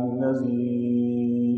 الذي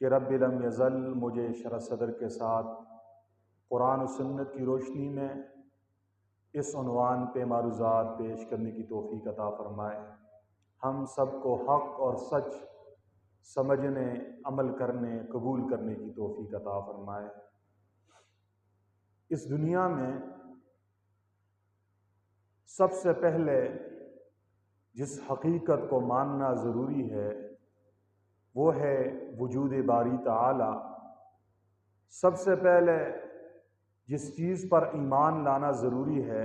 کہ رب لم یزل مجھے شرح صدر کے ساتھ قرآن و سنت کی روشنی میں اس عنوان پہ معروضات پیش کرنے کی توفیق عطا فرمائے۔ ہم سب کو حق اور سچ سمجھنے، عمل کرنے، قبول کرنے کی توفیق عطا فرمائے۔ اس دنیا میں سب سے پہلے جس حقیقت کو ماننا ضروری ہے وہ ہے وجود باری تعالی۔ سب سے پہلے جس چیز پر ایمان لانا ضروری ہے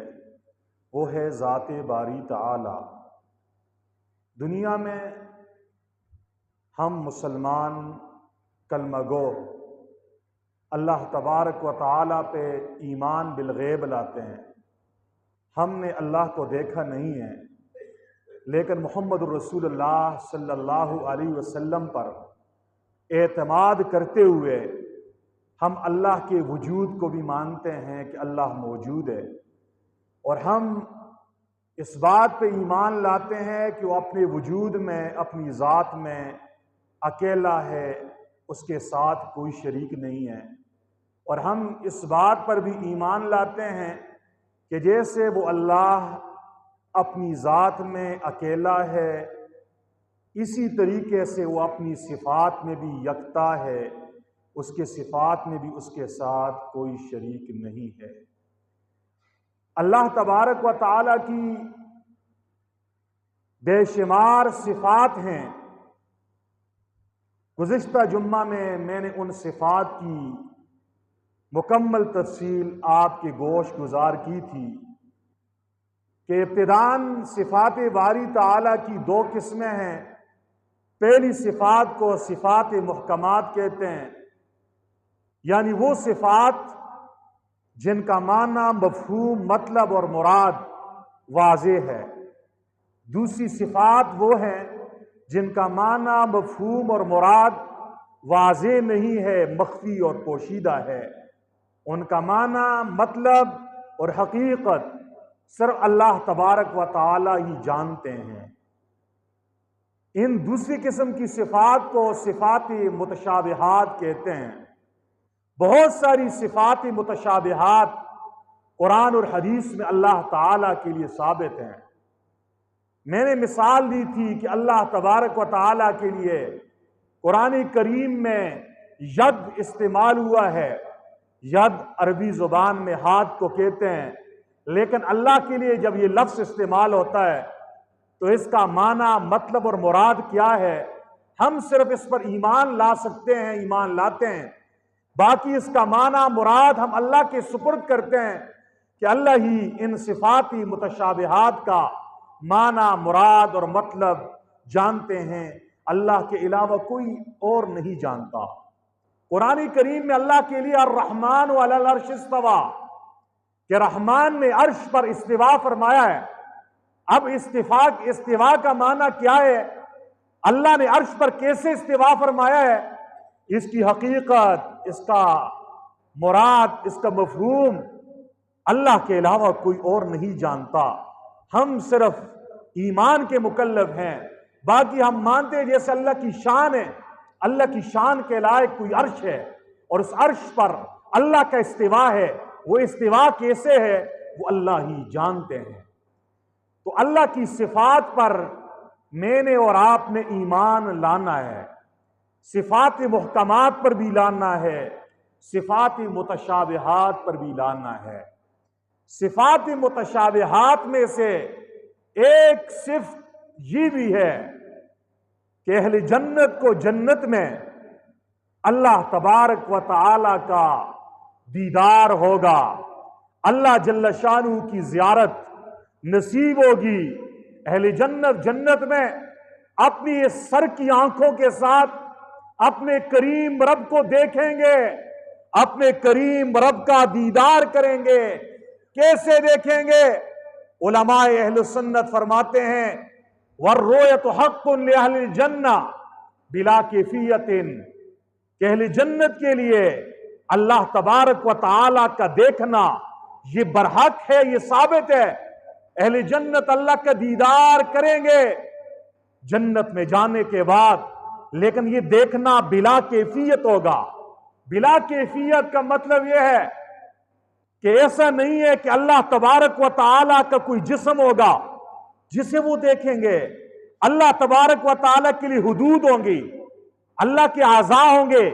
وہ ہے ذات باری تعالی۔ دنیا میں ہم مسلمان کلمہ گو اللہ تبارک و تعالی پہ ایمان بالغیب لاتے ہیں۔ ہم نے اللہ کو دیکھا نہیں ہے، لیکن محمد الرسول اللہ صلی اللہ علیہ وسلم پر اعتماد کرتے ہوئے ہم اللہ کے وجود کو بھی مانتے ہیں کہ اللہ موجود ہے، اور ہم اس بات پہ ایمان لاتے ہیں کہ وہ اپنے وجود میں، اپنی ذات میں اکیلا ہے، اس کے ساتھ کوئی شریک نہیں ہے۔ اور ہم اس بات پر بھی ایمان لاتے ہیں کہ جیسے وہ اللہ اپنی ذات میں اکیلا ہے، اسی طریقے سے وہ اپنی صفات میں بھی یکتا ہے، اس کے صفات میں بھی اس کے ساتھ کوئی شریک نہیں ہے۔ اللہ تبارک و تعالی کی بے شمار صفات ہیں۔ گزشتہ جمعہ میں نے ان صفات کی مکمل تفصیل آپ کے گوش گزار کی تھی کہ ابتداً صفات باری تعالی کی دو قسمیں ہیں۔ پہلی صفات کو صفات محکمات کہتے ہیں، یعنی وہ صفات جن کا معنی، مفہوم، مطلب اور مراد واضح ہے۔ دوسری صفات وہ ہیں جن کا معنی، مفہوم اور مراد واضح نہیں ہے، مخفی اور پوشیدہ ہے۔ ان کا معنی، مطلب اور حقیقت صرف اللہ تبارک و تعالی ہی جانتے ہیں۔ ان دوسری قسم کی صفات کو صفات متشابہات کہتے ہیں۔ بہت ساری صفات متشابہات قرآن اور حدیث میں اللہ تعالی کے لیے ثابت ہیں۔ میں نے مثال دی تھی کہ اللہ تبارک و تعالی کے لیے قرآن کریم میں ید استعمال ہوا ہے۔ ید عربی زبان میں ہاتھ کو کہتے ہیں، لیکن اللہ کے لیے جب یہ لفظ استعمال ہوتا ہے تو اس کا معنی، مطلب اور مراد کیا ہے، ہم صرف اس پر ایمان لا سکتے ہیں، ایمان لاتے ہیں۔ باقی اس کا معنی، مراد ہم اللہ کے سپرد کرتے ہیں کہ اللہ ہی ان صفاتی متشابہات کا معنی، مراد اور مطلب جانتے ہیں۔ اللہ کے علاوہ کوئی اور نہیں جانتا۔ قرآن کریم میں اللہ کے لیے الرحمن علی العرش استویٰ کہ رحمان نے عرش پر استوا فرمایا ہے۔ اب استوا کا معنی کیا ہے؟ اللہ نے عرش پر کیسے استوا فرمایا ہے؟ اس کی حقیقت، اس کا مراد، اس کا مفہوم اللہ کے علاوہ کوئی اور نہیں جانتا۔ ہم صرف ایمان کے مکلف ہیں۔ باقی ہم مانتے ہیں جیسے اللہ کی شان ہے، اللہ کی شان کے لائق کوئی عرش ہے، اور اس عرش پر اللہ کا استوا ہے۔ وہ استوا کیسے ہے وہ اللہ ہی جانتے ہیں۔ تو اللہ کی صفات پر میں نے اور آپ نے ایمان لانا ہے۔ صفات محکمات پر بھی لانا ہے، صفات متشابہات پر بھی لانا ہے۔ صفات متشابہات میں سے ایک صفت یہ بھی ہے کہ اہل جنت کو جنت میں اللہ تبارک و تعالی کا دیدار ہوگا، اللہ جل شانہ کی زیارت نصیب ہوگی۔ اہل جنت جنت میں اپنی سر کی آنکھوں کے ساتھ اپنے کریم رب کو دیکھیں گے، اپنے کریم رب کا دیدار کریں گے۔ کیسے دیکھیں گے؟ علماء اہل سنت فرماتے ہیں وَالرُّؤْيَةُ حَقٌّ لِأَهْلِ الْجَنَّةِ بِلَا كَيْفِيَّةٍ کہ اہل جنت کے لیے اللہ تبارک و تعالی کا دیکھنا یہ برحق ہے، یہ ثابت ہے۔ اہل جنت اللہ کا دیدار کریں گے جنت میں جانے کے بعد، لیکن یہ دیکھنا بلا کیفیت ہوگا۔ بلا کیفیت کا مطلب یہ ہے کہ ایسا نہیں ہے کہ اللہ تبارک و تعالیٰ کا کوئی جسم ہوگا جسے وہ دیکھیں گے۔ اللہ تبارک و تعالیٰ کے لیے حدود ہوں گی، اللہ کے اعضاء ہوں گے،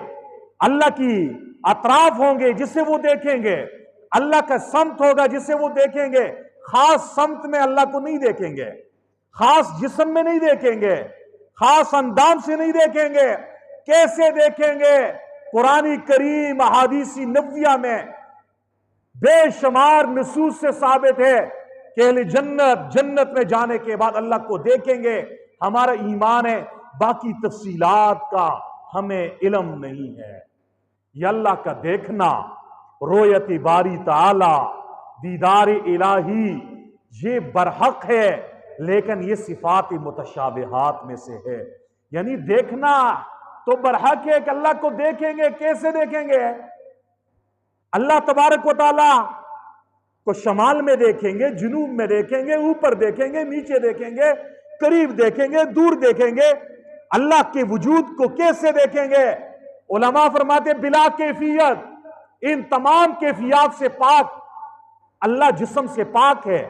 اللہ کی اطراف ہوں گے جسے وہ دیکھیں گے، اللہ کا سمت ہوگا جسے وہ دیکھیں گے۔ خاص سمت میں اللہ کو نہیں دیکھیں گے، خاص جسم میں نہیں دیکھیں گے، خاص اندام سے نہیں دیکھیں گے۔ کیسے دیکھیں گے؟ قرآن کریم احادیث نبویہ میں بے شمار نصوص سے ثابت ہے کہ اہل جنت میں جانے کے بعد اللہ کو دیکھیں گے۔ ہمارا ایمان ہے، باقی تفصیلات کا ہمیں علم نہیں ہے۔ یہ اللہ کا دیکھنا، رؤیت باری تعالی، دیدار الہی، یہ برحق ہے، لیکن یہ صفات متشابہات میں سے ہے۔ یعنی دیکھنا تو برحق ہے کہ اللہ کو دیکھیں گے۔ کیسے دیکھیں گے؟ اللہ تبارک و تعالی کو شمال میں دیکھیں گے، جنوب میں دیکھیں گے، اوپر دیکھیں گے، نیچے دیکھیں گے، قریب دیکھیں گے، دور دیکھیں گے۔ اللہ کے وجود کو کیسے دیکھیں گے؟ علماء فرماتے ہیں بلا کیفیت، ان تمام کیفیات سے پاک۔ اللہ جسم سے پاک ہے،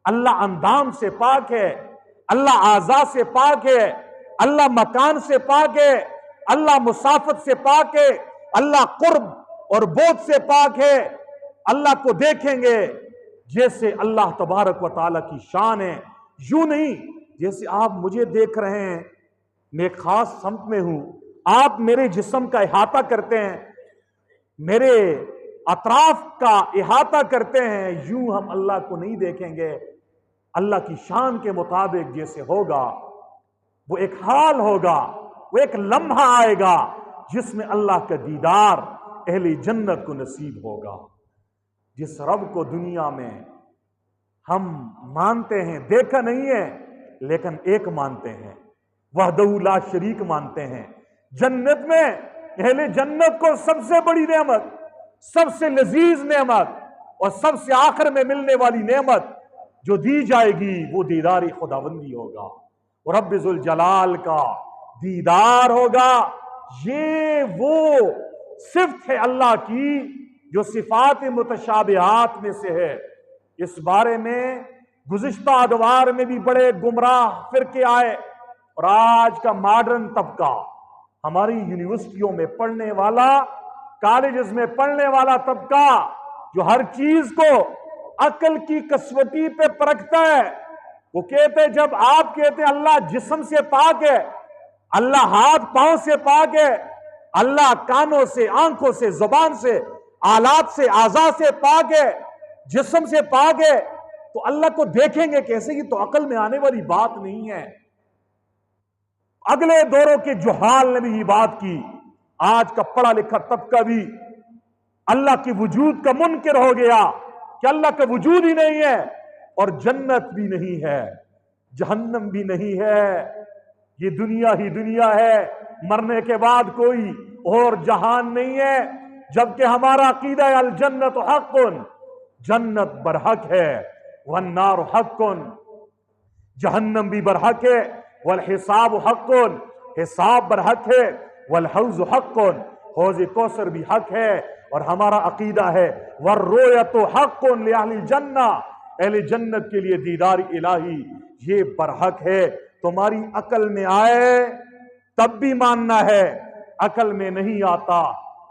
اللہ اندام سے پاک ہے، اللہ اعضاء سے پاک ہے، اللہ مکان سے پاک ہے، اللہ مسافت سے پاک ہے، اللہ قرب اور بعد سے پاک ہے۔ اللہ کو دیکھیں گے جیسے اللہ تبارک و تعالیٰ کی شان ہے، یوں نہیں جیسے آپ مجھے دیکھ رہے ہیں، میں ایک خاص سمت میں ہوں، آپ میرے جسم کا احاطہ کرتے ہیں، میرے اطراف کا احاطہ کرتے ہیں، یوں ہم اللہ کو نہیں دیکھیں گے۔ اللہ کی شان کے مطابق جیسے ہوگا، وہ ایک حال ہوگا، وہ ایک لمحہ آئے گا جس میں اللہ کا دیدار اہل جنت کو نصیب ہوگا۔ جس رب کو دنیا میں ہم مانتے ہیں، دیکھا نہیں ہے لیکن ایک مانتے ہیں، وحدہ لا شریک مانتے ہیں۔ جنت میں اہل جنت کو سب سے بڑی نعمت، سب سے لذیذ نعمت اور سب سے آخر میں ملنے والی نعمت جو دی جائے گی وہ دیدار خداوندی ہوگا، اور رب ذوالجلال کا دیدار ہوگا۔ یہ وہ صفت ہے اللہ کی جو صفات متشابہات میں سے ہے۔ اس بارے میں گزشتہ ادوار میں بھی بڑے گمراہ فرقے آئے، اور آج کا ماڈرن طبقہ، ہماری یونیورسٹیوں میں پڑھنے والا، کالجز میں پڑھنے والا طبقہ جو ہر چیز کو عقل کی کسوٹی پہ پرکھتا ہے، وہ کہتے ہیں جب آپ کہتے ہیں اللہ جسم سے پاک ہے، اللہ ہاتھ پاؤں سے پاک ہے، اللہ کانوں سے، آنکھوں سے، زبان سے، آلات سے، اعضاء سے پاک ہے، جسم سے پاک ہے، تو اللہ کو دیکھیں گے کیسے؟ یہ تو عقل میں آنے والی بات نہیں ہے۔ اگلے دوروں کے جہال نے بھی یہ بات کی، آج کا پڑھا لکھا طبقہ بھی اللہ کے وجود کا منکر ہو گیا کہ اللہ کا وجود ہی نہیں ہے، اور جنت بھی نہیں ہے، جہنم بھی نہیں ہے، یہ دنیا ہی دنیا ہے، مرنے کے بعد کوئی اور جہان نہیں ہے۔ جبکہ ہمارا عقیدہ ہے الجنت حق، جنت برحق ہے، والنار حق، جہنم بھی برحق ہے، والحساب حق، حساب برحق ہے، والحوض حق، حوض کوثر بھی حق ہے۔ اور ہمارا عقیدہ ہے والرؤیت حق لأہل الجنہ، اہل جنت کے لیے دیدار الہی یہ برحق ہے۔ تمہاری عقل میں آئے تب بھی ماننا ہے، عقل میں نہیں آتا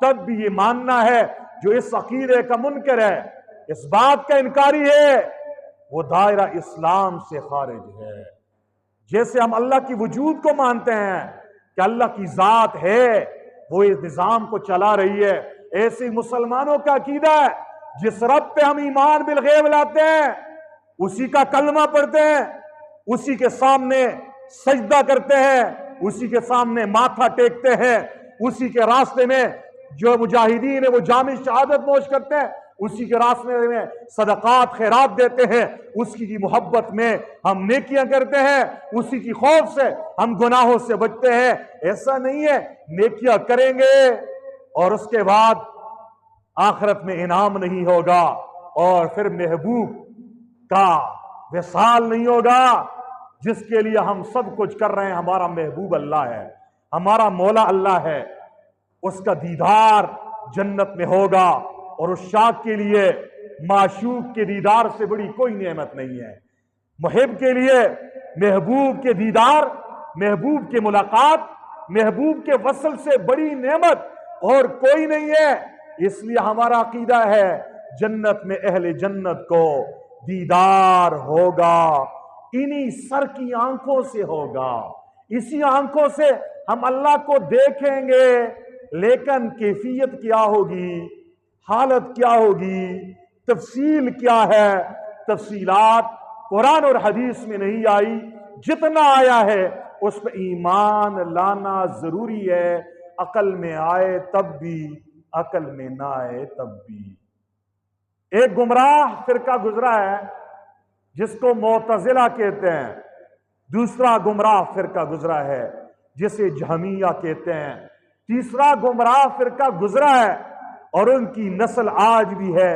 تب بھی یہ ماننا ہے۔ جو اس عقیدے کا منکر ہے، اس بات کا انکاری ہے، وہ دائرہ اسلام سے خارج ہے۔ جیسے ہم اللہ کی وجود کو مانتے ہیں کہ اللہ کی ذات ہے، وہ اس نظام کو چلا رہی ہے، ایسے مسلمانوں کا عقیدہ ہے جس رب پہ ہم ایمان بالغیب لاتے ہیں، اسی کا کلمہ پڑھتے ہیں، اسی کے سامنے سجدہ کرتے ہیں، اسی کے سامنے ماتھا ٹیکتے ہیں، اسی کے راستے میں جو مجاہدین ہیں وہ جامع شہادت نوش کرتے ہیں، اسی کے راستے میں صدقات خیرات دیتے ہیں، اسی کی محبت میں ہم نیکیاں کرتے ہیں، اسی کی خوف سے ہم گناہوں سے بچتے ہیں۔ ایسا نہیں ہے نیکیاں کریں گے اور اس کے بعد آخرت میں انعام نہیں ہوگا اور پھر محبوب کا وصال نہیں ہوگا، جس کے لیے ہم سب کچھ کر رہے ہیں۔ ہمارا محبوب اللہ ہے، ہمارا مولا اللہ ہے، اس کا دیدار جنت میں ہوگا، اور اس شاک کے لیے معشوق کے دیدار سے بڑی کوئی نعمت نہیں ہے۔ محب کے لیے محبوب کے دیدار، محبوب کے ملاقات، محبوب کے وصل سے بڑی نعمت اور کوئی نہیں ہے۔ اس لیے ہمارا عقیدہ ہے جنت میں اہل جنت کو دیدار ہوگا، انہی سر کی آنکھوں سے ہوگا، اسی آنکھوں سے ہم اللہ کو دیکھیں گے، لیکن کیفیت کیا ہوگی، حالت کیا ہوگی، تفصیل کیا ہے، تفصیلات قرآن اور حدیث میں نہیں آئی، جتنا آیا ہے اس پہ ایمان لانا ضروری ہے، عقل میں آئے تب بھی، عقل میں نہ آئے تب بھی۔ ایک گمراہ فرقہ گزرا ہے جس کو معتزلہ کہتے ہیں، دوسرا گمراہ فرقہ گزرا ہے جسے جہمیہ کہتے ہیں، تیسرا گمراہ فرقہ گزرا ہے اور ان کی نسل آج بھی ہے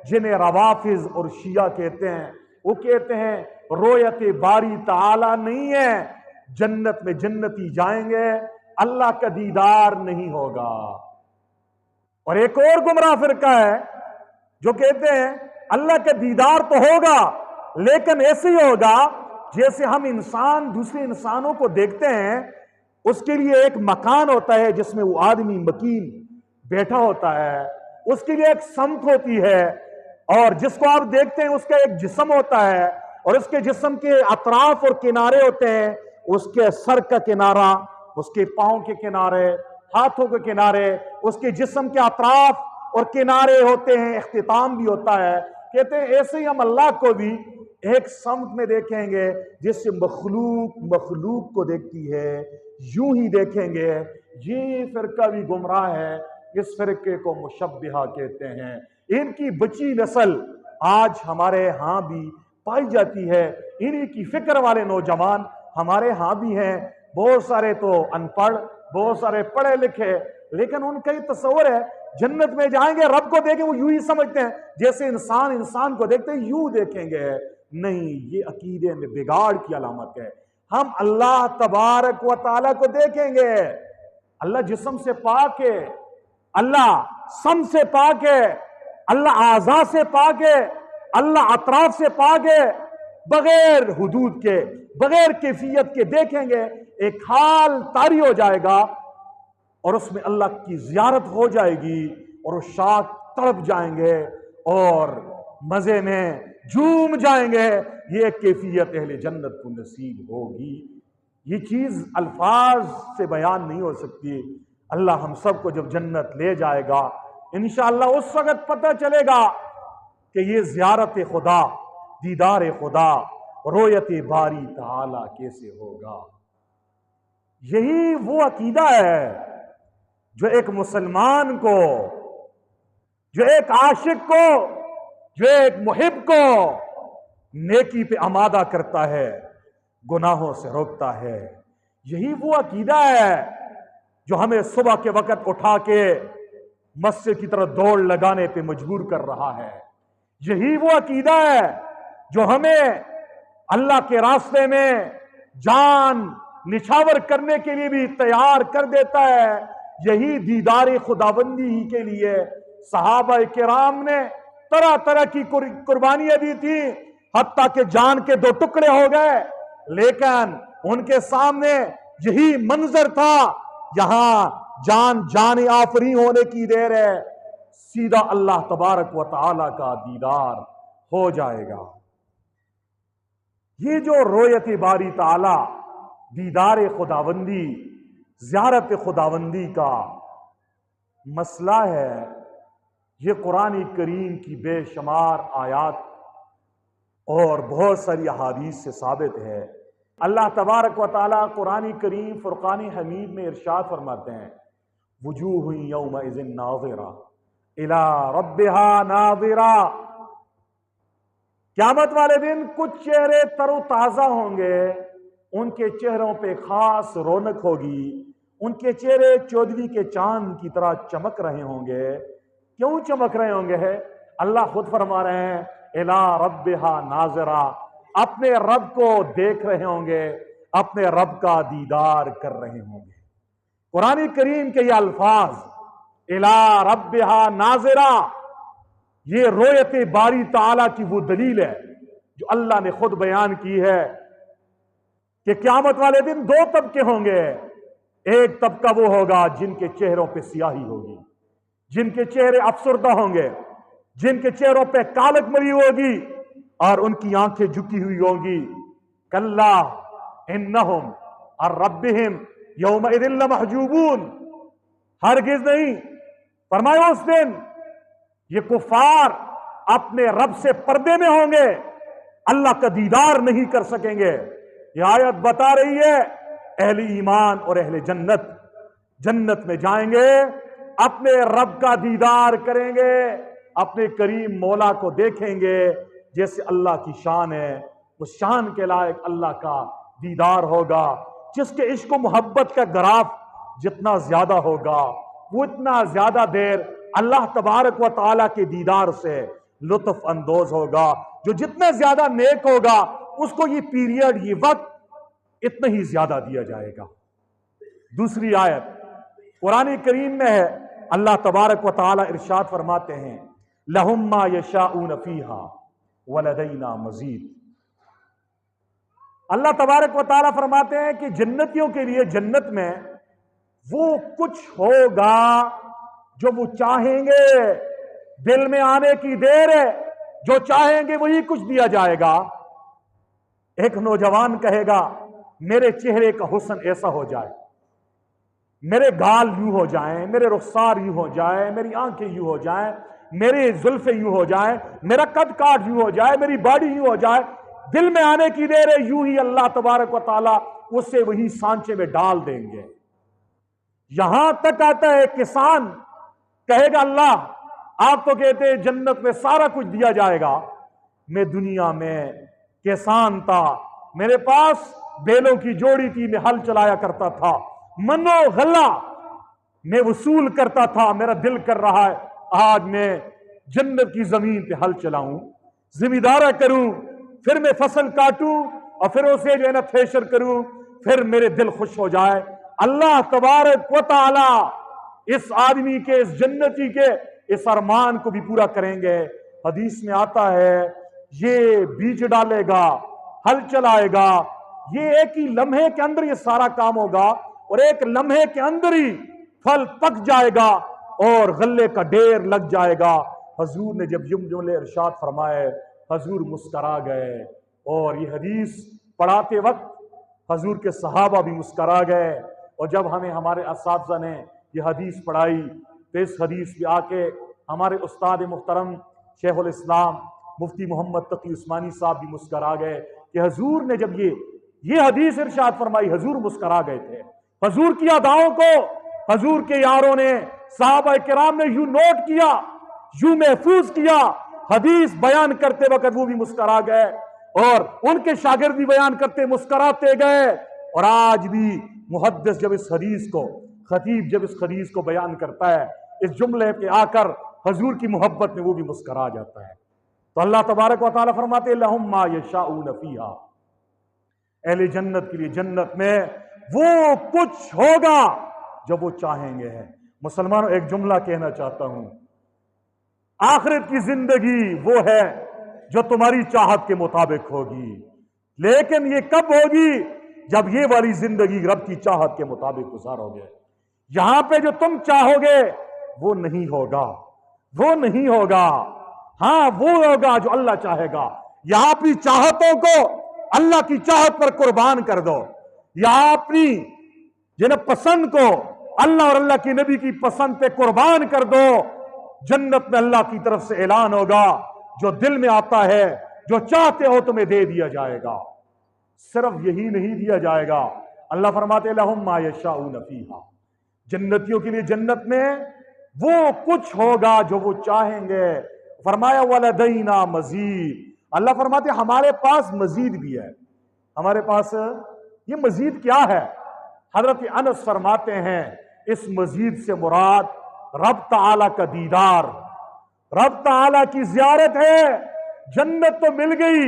جنہیں روافض اور شیعہ کہتے ہیں۔ وہ کہتے ہیں رؤیت باری تعالی نہیں ہے، جنت میں جنتی جائیں گے، اللہ کا دیدار نہیں ہوگا۔ اور ایک اور گمراہ فرقہ ہے جو کہتے ہیں اللہ کا دیدار تو ہوگا، لیکن ایسے ہی ہوگا جیسے ہم انسان دوسرے انسانوں کو دیکھتے ہیں، اس کے لیے ایک مکان ہوتا ہے جس میں وہ آدمی مکین بیٹھا ہوتا ہے، اس کے لیے ایک سمت ہوتی ہے، اور جس کو آپ دیکھتے ہیں اس کا ایک جسم ہوتا ہے، اور اس کے جسم کے اطراف اور کنارے ہوتے ہیں، اس کے سر کا کنارہ، اس کے پاؤں کے کنارے، ہاتھوں کے کنارے، اس کے جسم کے اطراف اور کنارے ہوتے ہیں، اختتام بھی ہوتا ہے۔ کہتے ہیں ایسے ہی ہم اللہ کو بھی ایک سمت میں دیکھیں گے جس سے مخلوق کو دیکھتی ہے، یوں ہی دیکھیں گے۔ یہ فرقہ بھی گمراہ ہے، اس فرقے کو مشبہہ کہتے ہیں۔ ان کی بچی نسل آج ہمارے ہاں بھی پائی جاتی ہے، انہی کی فکر والے نوجوان ہمارے ہاں بھی ہیں، بہت سارے تو ان پڑھ، بہت سارے پڑھے لکھے، لیکن ان کا یہ تصور ہے جنت میں جائیں گے رب کو دیکھیں، وہ یوں ہی سمجھتے ہیں جیسے انسان انسان کو دیکھتے ہیں یوں دیکھیں گے۔ نہیں، یہ عقیدے میں بگاڑ کی علامت ہے۔ ہم اللہ تبارک و تعالیٰ کو دیکھیں گے، اللہ جسم سے پاک ہے، اللہ سم سے پاک ہے، اللہ اعضاء سے پاک ہے، اللہ اطراف سے پاک ہے، بغیر حدود کے، بغیر کیفیت کے دیکھیں گے، ایک حال طاری ہو جائے گا اور اس میں اللہ کی زیارت ہو جائے گی، اور وہ شاک تڑپ جائیں گے اور مزے میں جھوم جائیں گے۔ یہ کیفیت اہل جنت کو نصیب ہوگی۔ یہ چیز الفاظ سے بیان نہیں ہو سکتی۔ اللہ ہم سب کو جب جنت لے جائے گا انشاءاللہ اس وقت پتہ چلے گا کہ یہ زیارت خدا، دیدار خدا، رؤیت باری تعالی کیسے ہوگا۔ یہی وہ عقیدہ ہے جو ایک مسلمان کو، جو ایک عاشق کو، جو ایک محب کو نیکی پہ آمادہ کرتا ہے، گناہوں سے روکتا ہے۔ یہی وہ عقیدہ ہے جو ہمیں صبح کے وقت اٹھا کے مسجد کی طرف دوڑ لگانے پہ مجبور کر رہا ہے۔ یہی وہ عقیدہ ہے جو ہمیں اللہ کے راستے میں جان نچھاور کرنے کے لیے بھی تیار کر دیتا ہے۔ یہی دیدار خداوندی ہی کے لیے صحابہ کرام نے طرح طرح کی قربانیاں دی تھی، حتیٰ کہ جان کے دو ٹکڑے ہو گئے، لیکن ان کے سامنے یہی منظر تھا، یہاں جان آفری ہونے کی دیر ہے، سیدھا اللہ تبارک و تعالی کا دیدار ہو جائے گا۔ یہ جو رؤیت باری تعالی، دیدار خداوندی، زیارت خداوندی کا مسئلہ ہے، یہ قرآن کریم کی بے شمار آیات اور بہت ساری احادیث سے ثابت ہے۔ اللہ تبارک و تعالی قرآن کریم فرقان حمید میں ارشاد فرماتے ہیں وجوہ یومئذ ناظرہ الی ربہا ناظرہ۔ قیامت والے دن کچھ چہرے تر و تازہ ہوں گے، ان کے چہروں پہ خاص رونق ہوگی، ان کے چہرے چودھویں کے چاند کی طرح چمک رہے ہوں گے۔ کیوں چمک رہے ہوں گے؟ اللہ خود فرما رہے ہیں الی ربہا ناظرہ، اپنے رب کو دیکھ رہے ہوں گے، اپنے رب کا دیدار کر رہے ہوں گے۔ قرآن کریم کے یہ الفاظ الا ربہا ناظرہ، یہ رویت باری تعالیٰ کی وہ دلیل ہے جو اللہ نے خود بیان کی ہے کہ قیامت والے دن دو طبقے ہوں گے۔ ایک طبقہ وہ ہوگا جن کے چہروں پہ سیاہی ہوگی، جن کے چہرے افسردہ ہوں گے، جن کے چہروں پہ کالک مری ہوگی اور ان کی آنکھیں جھکی ہوئی ہوں گی۔ کلا انہم عن ربہم یومئذ لمحجوبون، ہرگز نہیں، فرمایا اس دن یہ کفار اپنے رب سے پردے میں ہوں گے، اللہ کا دیدار نہیں کر سکیں گے۔ یہ آیت بتا رہی ہے اہل ایمان اور اہل جنت جنت میں جائیں گے، اپنے رب کا دیدار کریں گے، اپنے کریم مولا کو دیکھیں گے جیسے اللہ کی شان ہے، اس شان کے لائق اللہ کا دیدار ہوگا۔ جس کے عشق و محبت کا گراف جتنا زیادہ ہوگا وہ اتنا زیادہ دیر اللہ تبارک و تعالیٰ کے دیدار سے لطف اندوز ہوگا۔ جو جتنا زیادہ نیک ہوگا اس کو یہ پیریڈ، یہ وقت اتنا ہی زیادہ دیا جائے گا۔ دوسری آیت قرآن کریم میں ہے، اللہ تبارک و تعالیٰ ارشاد فرماتے ہیں لَهُمْ مَا يَشَاءُونَ فِيهَا وَلَدَيْنَا مَزِيدٌ۔ اللہ تبارک و تعالیٰ فرماتے ہیں کہ جنتیوں کے لیے جنت میں وہ کچھ ہوگا جو وہ چاہیں گے، دل میں آنے کی دیر ہے، جو چاہیں گے وہی کچھ دیا جائے گا۔ ایک نوجوان کہے گا میرے چہرے کا حسن ایسا ہو جائے، میرے گال یوں ہو جائیں، میرے رخسار یوں ہو جائے، میری آنکھیں یوں ہو جائیں، میری زلفیں یوں ہو جائیں، میرا قد کاٹ یوں ہو جائے، میری باڈی یوں ہو جائے۔ دل میں آنے کی دیر ہے، یوں ہی اللہ تبارک و تعالیٰ اسے وہی سانچے میں ڈال دیں گے۔ یہاں تک آتا ہے کسان کہے گا اللہ آپ تو کہتے ہیں جنت میں سارا کچھ دیا جائے گا، میں دنیا میں کسان تھا، میرے پاس بیلوں کی جوڑی تھی، میں ہل چلایا کرتا تھا، منو غلہ میں وصول کرتا تھا، میرا دل کر رہا ہے آج میں جنت کی زمین پہ ہل چلاؤں، زمیندارہ کروں، پھر میں فصل کاٹوں اور پھر اسے جو ہے نا تھریشر کروں، پھر میرے دل خوش ہو جائے۔ اللہ تبارک و تعالی اس آدمی کے، اس جنتی کے اس ارمان کو بھی پورا کریں گے۔ حدیث میں آتا ہے یہ بیج ڈالے گا، ہل چلائے گا، یہ ایک ہی لمحے کے اندر یہ سارا کام ہوگا اور ایک لمحے کے اندر ہی پھل پک جائے گا اور غلے کا ڈھیر لگ جائے گا۔ حضور نے جب جملے ارشاد فرمائے حضور مسکرا گئے، اور یہ حدیث پڑھاتے وقت حضور کے صحابہ بھی مسکرا گئے، اور جب ہمیں ہمارے اساتذہ نے یہ حدیث پڑھائی تو اس حدیث پہ آ کے ہمارے استاد محترم شیخ الاسلام مفتی محمد تقی عثمانی صاحب بھی مسکرا گئے کہ حضور نے جب یہ حدیث ارشاد فرمائی حضور مسکرا گئے تھے۔ حضور کی اداؤں کو حضور کے یاروں نے، صحابہ کرام نے یوں نوٹ کیا، یوں محفوظ کیا، حدیث بیان کرتے وقت وہ بھی مسکرا گئے اور ان کے شاگرد بھی بیان کرتے مسکراتے گئے۔ اور آج بھی محدث جب اس حدیث کو، خطیب جب اس حدیث کو بیان کرتا ہے، اس جملے پہ آ کر حضور کی محبت میں وہ بھی مسکرا جاتا ہے۔ تو اللہ تبارک و تعالیٰ فرماتے ہیں لَهُمْ مَا يَشَاءُونَ فِيهَا، اہل جنت کے لیے جنت میں وہ کچھ ہوگا جو وہ چاہیں گے۔ مسلمانوں ایک جملہ کہنا چاہتا ہوں، آخرت کی زندگی وہ ہے جو تمہاری چاہت کے مطابق ہوگی، لیکن یہ کب ہوگی؟ جب یہ والی زندگی رب کی چاہت کے مطابق گزارو گے۔ یہاں پہ جو تم چاہو گے وہ نہیں ہوگا، وہ نہیں ہوگا، ہاں وہ ہوگا جو اللہ چاہے گا۔ یہاں اپنی چاہتوں کو اللہ کی چاہت پر قربان کر دو، یہاں اپنی پسند کو اللہ اور اللہ کی نبی کی پسند پہ قربان کر دو۔ جنت میں اللہ کی طرف سے اعلان ہوگا جو دل میں آتا ہے، جو چاہتے ہو تمہیں دے دیا جائے گا۔ صرف یہی نہیں دیا جائے گا، اللہ فرماتے لَهُمْ مَا يَشَاءُونَ فِيهَا، جنتیوں کے لیے جنت میں وہ کچھ ہوگا جو وہ چاہیں گے۔ فرمایا وَلَدَيْنَا مَزِيدٌ، اللہ فرماتے ہمارے پاس مزید بھی ہے۔ ہمارے پاس یہ مزید کیا ہے؟ حضرت انس فرماتے ہیں اس مزید سے مراد رب تعالیٰ کا دیدار، رب تعالیٰ کی زیارت ہے۔ جنت تو مل گئی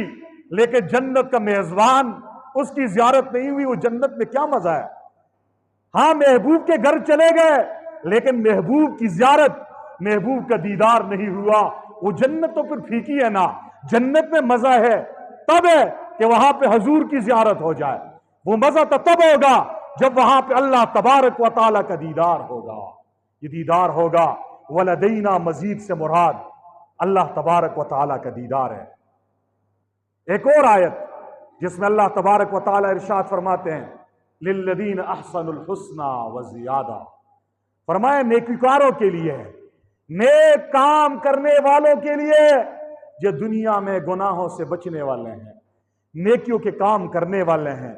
لیکن جنت کا میزبان اس کی زیارت نہیں ہوئی، وہ جنت میں کیا مزہ ہے؟ ہاں محبوب کے گھر چلے گئے لیکن محبوب کی زیارت، محبوب کا دیدار نہیں ہوا۔ وہ جنت تو پھر پھیکی ہے نا، جنت میں مزہ ہے تب ہے کہ وہاں پہ حضور کی زیارت ہو جائے۔ وہ مزہ تو تب ہوگا جب وہاں پہ اللہ تبارک و تعالیٰ کا دیدار ہوگا۔ یہ دیدار ہوگا وَلَدَيْنَا مزید سے مراد اللہ تبارک و تعالیٰ کا دیدار ہے۔ ایک اور آیت جس میں اللہ تبارک و تعالیٰ ارشاد فرماتے ہیں لِلَّذِينَ أَحْسَنُوا الْحُسْنَى وَزِيَادَةٌ، فرمایا نیکوکاروں کے لیے، نیک کام کرنے والوں کے لیے جو دنیا میں گناہوں سے بچنے والے ہیں، نیکیوں کے کام کرنے والے ہیں،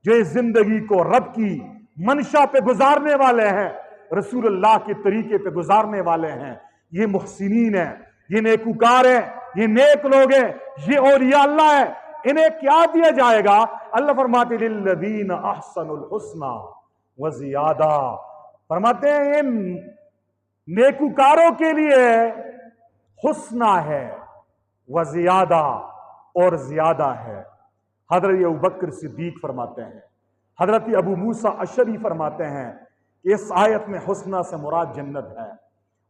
جو اس زندگی کو رب کی منشا پہ گزارنے والے ہیں، رسول اللہ کے طریقے پہ گزارنے والے ہیں، یہ محسنین ہیں، یہ نیکوکار ہیں، یہ نیک لوگ ہیں، یہ اولیاء اللہ ہیں۔ انہیں کیا دیا جائے گا؟ اللہ فرماتے للذین احسنوا الحسنى وزیادہ، فرماتے ہیں ان نیکوکاروں کے لیے حسنہ ہے وزیادہ، اور زیادہ ہے۔ حضرت ابوبکر صدیق فرماتے ہیں، حضرت ابو موسیٰ اشعری فرماتے ہیں کہ اس آیت میں حسنہ سے مراد جنت ہے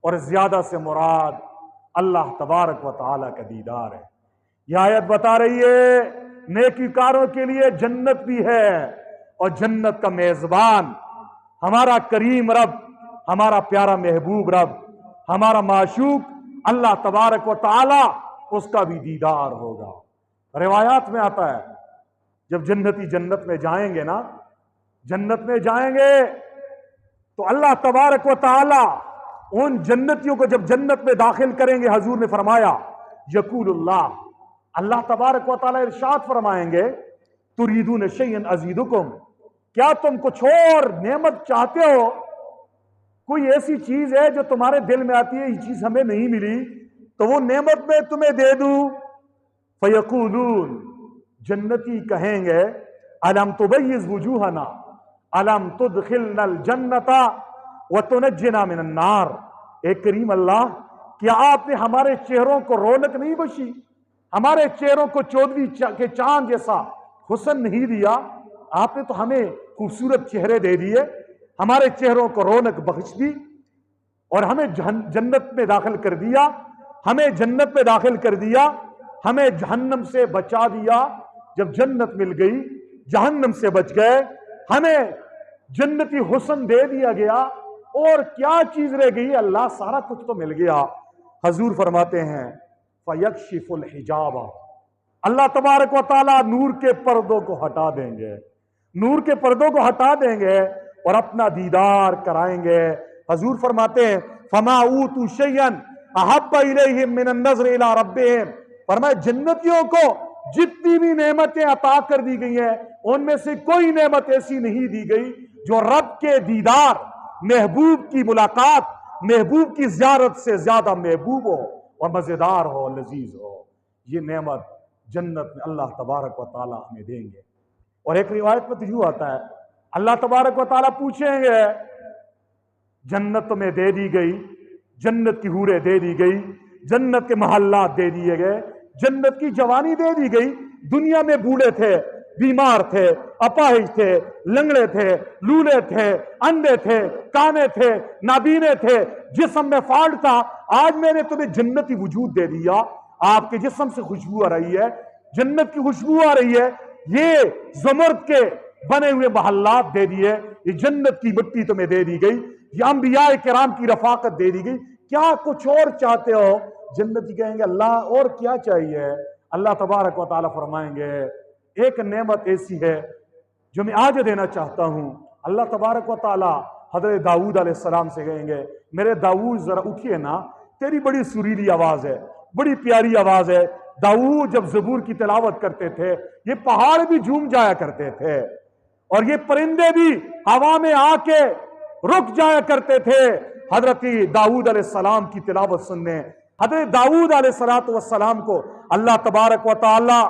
اور زیادہ سے مراد اللہ تبارک و تعالیٰ کا دیدار ہے۔ یہ آیت بتا رہی ہے نیکوکاروں کے لیے جنت بھی ہے، اور جنت کا میزبان ہمارا کریم رب، ہمارا پیارا محبوب رب، ہمارا معشوق اللہ تبارک و تعالیٰ، اس کا بھی دیدار ہوگا۔ روایات میں آتا ہے جب جنتی جنت میں جائیں گے نا، جنت میں جائیں گے تو اللہ تبارک و تعالیٰ ان جنتیوں کو جب جنت میں داخل کریں گے، حضور نے فرمایا یقول اللہ تبارک و تعالیٰ ارشاد فرمائیں گے تریدون شیئا ازیدکم، کیا تم کچھ اور نعمت چاہتے ہو؟ کوئی ایسی چیز ہے جو تمہارے دل میں آتی ہے یہ چیز ہمیں نہیں ملی تو وہ نعمت میں تمہیں دے دوں؟ فیقولون، جنتی کہیں گے الم تبیض وجوہنا الم تدخلنا الجنت وتنجنا من النار، اے کریم اللہ کیا آپ نے ہمارے چہروں کو رونق نہیں بخشی، ہمارے چہروں کو چودھویں کے چاند جیسا حسن نہیں دیا؟ آپ نے تو ہمیں خوبصورت چہرے دے دیے، ہمارے چہروں کو رونق بخش دی اور ہمیں جنت میں داخل کر دیا، ہمیں جنت میں داخل کر دیا، ہمیں جہنم سے بچا دیا۔ جب جنت مل گئی، جہنم سے بچ گئے، ہمیں جنتی حسن دے دیا گیا، اور کیا چیز رہ گئی؟ اللہ سارا کچھ تو مل گیا۔ حضور فرماتے ہیں فَيَكْشِفُ الْحِجَابَ، اللہ تبارک و تعالیٰ نور کے پردوں کو ہٹا دیں گے، نور کے پردوں کو ہٹا دیں گے اور اپنا دیدار کرائیں گے۔ حضور فرماتے ہیں فَمَا أُوتُوا شَيْئًا أَحَبَّ إِلَيْهِم مِّنَ النَّظْرِ إِلَىٰ رَبِّهِمْ، فرمایا جنتیوں کو جتنی بھی نعمتیں عطا کر دی گئی ہیں ان میں سے کوئی نعمت ایسی نہیں دی گئی جو رب کے دیدار، محبوب کی ملاقات، محبوب کی زیارت سے زیادہ محبوب ہو اور مزیدار ہو، لذیذ ہو۔ یہ نعمت جنت میں اللہ تبارک و تعالیٰ ہمیں دیں گے۔ اور ایک روایت میں تو یوں آتا ہے اللہ تبارک و تعالیٰ پوچھیں گے جنت تمہیں دے دی گئی، جنت کی حوریں دے دی گئی، جنت کے محلات دے دیے گئے، جنت کی جوانی دے دی گئی، دنیا میں بوڑھے تھے، بیمار تھے، اپاہج تھے، لنگڑے تھے، لولے تھے، اندھے تھے، کانے تھے، نابینے تھے، جسم میں فالٹ تھا، آج میں نے تمہیں جنتی وجود دے دیا، آپ کے جسم سے خوشبو آ رہی ہے، جنت کی خوشبو آ رہی ہے، یہ زمرد کے بنے ہوئے محلات دے دیے، یہ جنت کی مٹی تمہیں دے دی گئی، یہ انبیاء کرام کی رفاقت دے دی گئی، کیا کچھ اور چاہتے ہو؟ جنتی کہیں گے اللہ اور کیا چاہیے؟ اللہ تبارک و تعالیٰ فرمائیں گے ایک نعمت ایسی ہے جو میں آج دینا چاہتا ہوں۔ اللہ تبارک و تعالیٰ حضرت داؤد علیہ السلام سے کہیں گے میرے داؤد ذرا اٹھیے نا، تیری بڑی سریلی آواز ہے، بڑی پیاری آواز ہے۔ داؤد جب زبور کی تلاوت کرتے تھے یہ پہاڑ بھی جھوم جایا کرتے تھے اور یہ پرندے بھی ہوا میں آ کے رک جایا کرتے تھے حضرت داؤد علیہ السلام کی تلاوت سننے۔ حضرت داؤد علیہ السلام کو اللہ تبارک و تعالی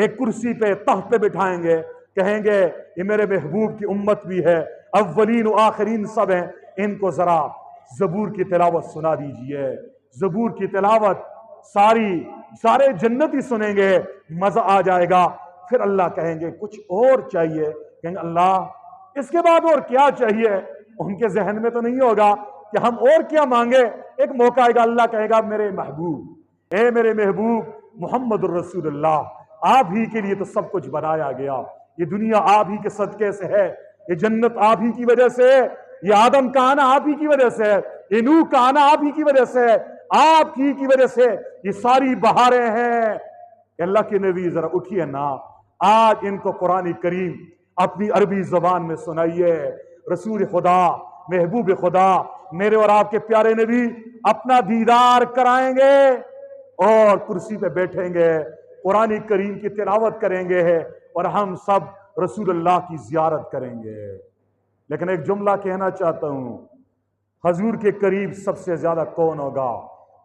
ایک کرسی پہ، تخت پہ بٹھائیں گے، کہیں گے یہ میرے محبوب کی امت بھی ہے، اولین و آخرین سب ہیں، ان کو ذرا زبور کی تلاوت سنا دیجئے۔ زبور کی تلاوت سارے جنتی سنیں گے، مزہ آ جائے گا۔ پھر اللہ کہیں گے کچھ اور چاہیے، کہیں گے اللہ اس کے بعد اور کیا چاہیے؟ ان کے ذہن میں تو نہیں ہوگا کہ ہم اور کیا مانگے۔ ایک موقع آئے گا، اللہ کہے گا میرے محبوب، اے میرے محبوب محمد الرسول اللہ، آپ ہی کے لیے تو سب کچھ بنایا گیا، یہ دنیا آپ ہی کے صدقے سے ہے، یہ جنت آپ ہی کی وجہ سے ہے، یہ آدم کا آنا آپ ہی کی وجہ سے ہے، یہ نوح کا آنا آپ ہی کی وجہ سے ہے، آپ ہی کی وجہ سے یہ ساری بہاریں ہیں۔ کہ اللہ کے نبی ذرا اٹھیے نا، آج ان کو قرآن کریم اپنی عربی زبان میں سنائیے۔ رسول خدا، محبوب خدا، میرے اور آپ کے پیارے نبی اپنا دیدار کرائیں گے اور کرسی پہ بیٹھیں گے، قرآن کریم کی تلاوت کریں گے اور ہم سب رسول اللہ کی زیارت کریں گے۔ لیکن ایک جملہ کہنا چاہتا ہوں، حضور کے قریب سب سے زیادہ کون ہوگا؟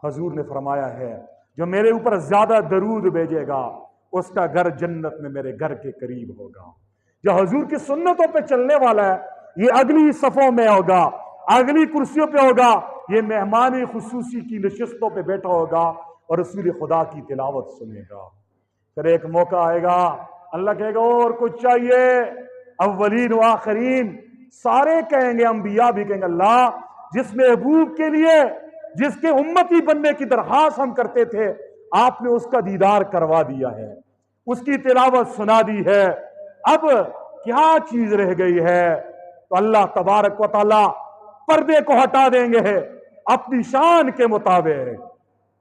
حضور نے فرمایا ہے جو میرے اوپر زیادہ درود بھیجے گا اس کا گھر جنت میں میرے گھر کے قریب ہوگا۔ جو حضور کی سنتوں پہ چلنے والا ہے یہ اگلی صفوں میں ہوگا، اگلی کرسیوں پہ ہوگا، یہ مہمان خصوصی کی نشستوں پہ بیٹھا ہوگا اور رسول خدا کی تلاوت سنے گا۔ پھر ایک موقع آئے گا، اللہ کہے گا اور کچھ چاہیے؟ اولین و آخرین سارے کہیں گے، انبیاء بھی کہیں گے اللہ جس محبوب کے لیے، جس کے امتی بننے کی درخواست ہم کرتے تھے، آپ نے اس کا دیدار کروا دیا ہے، اس کی تلاوت سنا دی ہے، اب کیا چیز رہ گئی ہے؟ تو اللہ تبارک و تعالی پردے کو ہٹا دیں گے اپنی شان کے مطابق۔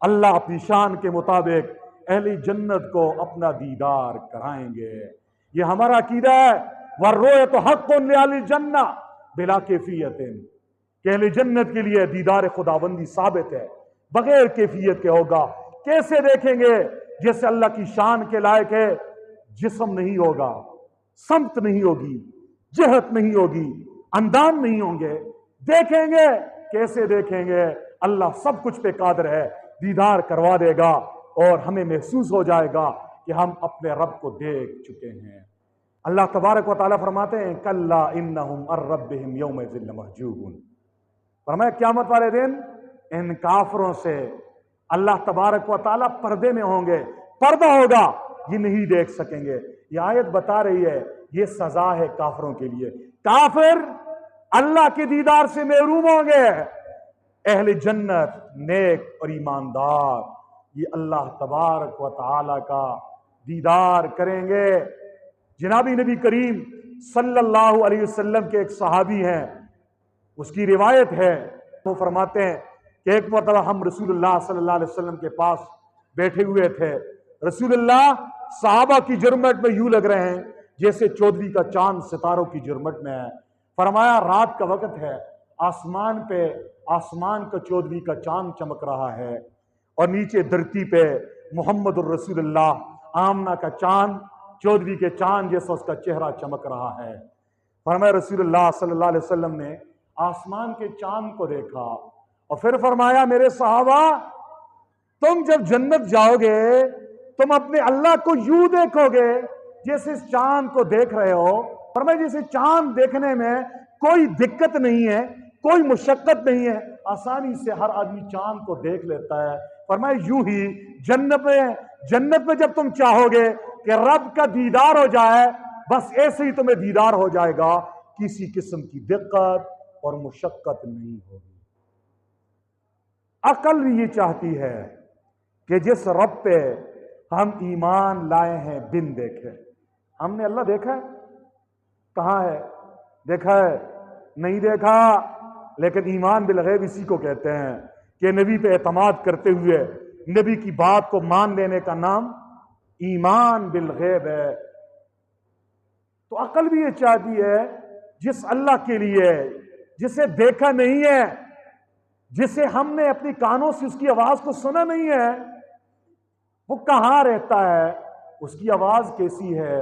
اللہ اپنی شان کے مطابق اہل جنت کو اپنا دیدار کرائیں گے۔ یہ ہمارا عقیدہ ہے، وَالرُّؤْيَةُ حَقٌّ لِأَهْلِ الْجَنَّةِ بِلَا کیفیت، کہ اہل جنت کے لیے دیدار خداوندی ثابت ہے، بغیر کیفیت کے ہوگا۔ کیسے دیکھیں گے؟ جیسے اللہ کی شان کے لائق ہے، جسم نہیں ہوگا، سمت نہیں ہوگی، جہت نہیں ہوگی، اندام نہیں ہوں گے، دیکھیں گے۔ کیسے دیکھیں گے؟ اللہ سب کچھ پہ قادر ہے، دیدار کروا دے گا اور ہمیں محسوس ہو جائے گا کہ ہم اپنے رب کو دیکھ چکے ہیں۔ اللہ تبارک و تعالیٰ فرماتے ہیں کَلَّا إِنَّهُمْ عَنْ رَبِّهِمْ يَوْمَئِذٍ لَمَحْجُوبُونَ، فرمایا قیامت والے دن ان کافروں سے اللہ تبارک و تعالیٰ پردے میں ہوں گے، پردہ ہوگا، یہ نہیں دیکھ سکیں گے۔ یہ آیت بتا رہی ہے یہ سزا ہے کافروں کے لیے، کافر اللہ کے دیدار سے محروم ہوں گے، اہل جنت نیک اور ایماندار یہ اللہ تبارک و تعالیٰ کا دیدار کریں گے۔ جنابی نبی کریم صلی اللہ علیہ وسلم کے ایک صحابی ہیں، اس کی روایت ہے، وہ فرماتے ہیں کہ ایک مرتبہ ہم رسول اللہ صلی اللہ علیہ وسلم کے پاس بیٹھے ہوئے تھے، رسول اللہ صحابہ کی جرمٹ میں یوں لگ رہے ہیں جیسے چودھویں کا چاند ستاروں کی جرمٹ میں ہے۔ فرمایا رات کا وقت ہے، آسمان پہ آسمان کا چودھویں کا چاند چمک رہا ہے اور نیچے دھرتی پہ محمد الرسول اللہ آمنہ کا چاند چودھویں کے چاند جیسا اس کا چہرہ چمک رہا ہے۔ فرمایا رسول اللہ صلی اللہ علیہ وسلم نے آسمان کے چاند کو دیکھا اور پھر فرمایا میرے صحابہ تم جب جنت جاؤ گے تم اپنے اللہ کو یوں دیکھو گے جیسے اس چاند کو دیکھ رہے ہو۔ فرمایا جیسے چاند دیکھنے میں کوئی دقت نہیں ہے، کوئی مشقت نہیں ہے، آسانی سے ہر آدمی چاند کو دیکھ لیتا ہے۔ فرمایا یوں ہی جنت میں جب تم چاہو گے کہ رب کا دیدار ہو جائے، بس ایسے ہی تمہیں دیدار ہو جائے گا، کسی قسم کی دقت اور مشقت نہیں ہوگی۔ عقل یہ چاہتی ہے کہ جس رب پہ ہم ایمان لائے ہیں بن دیکھے، ہم نے اللہ دیکھا ہے؟ کہاں ہے؟ دیکھا ہے؟ نہیں دیکھا، لیکن ایمان بالغیب اسی کو کہتے ہیں کہ نبی پہ اعتماد کرتے ہوئے نبی کی بات کو مان لینے کا نام ایمان بالغیب ہے۔ تو عقل بھی یہ چاہتی ہے جس اللہ کے لیے جسے دیکھا نہیں ہے، جسے ہم نے اپنی کانوں سے اس کی آواز کو سنا نہیں ہے، وہ کہاں رہتا ہے، اس کی آواز کیسی ہے،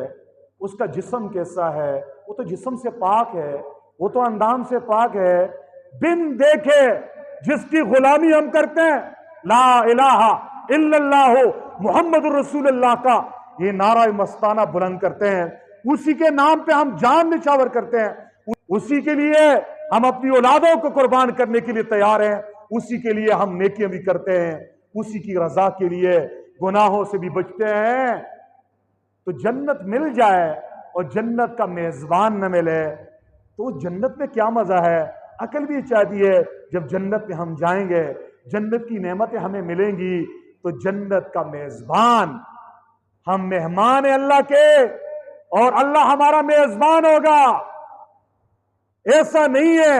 اس کا جسم کیسا ہے، وہ تو جسم سے پاک ہے، وہ تو اندام سے پاک ہے، بن دیکھے جس کی غلامی ہم کرتے ہیں، لا الہ الا اللہ محمد الرسول اللہ کا یہ نعرہ مستانہ بلند کرتے ہیں، اسی کے نام پہ ہم جان نچھاور کرتے ہیں، اسی کے لیے ہم اپنی اولادوں کو قربان کرنے کے لیے تیار ہیں، اسی کے لیے ہم نیکیاں بھی کرتے ہیں، اسی کی رضا کے لیے گناہوں سے بھی بچتے ہیں۔ تو جنت مل جائے اور جنت کا میزبان نہ ملے تو جنت میں کیا مزہ ہے؟ عقل بھی چاہتی ہے جب جنت میں ہم جائیں گے، جنت کی نعمتیں ہمیں ملیں گی، تو جنت کا میزبان، ہم مہمان ہیں اللہ کے اور اللہ ہمارا میزبان ہوگا۔ ایسا نہیں ہے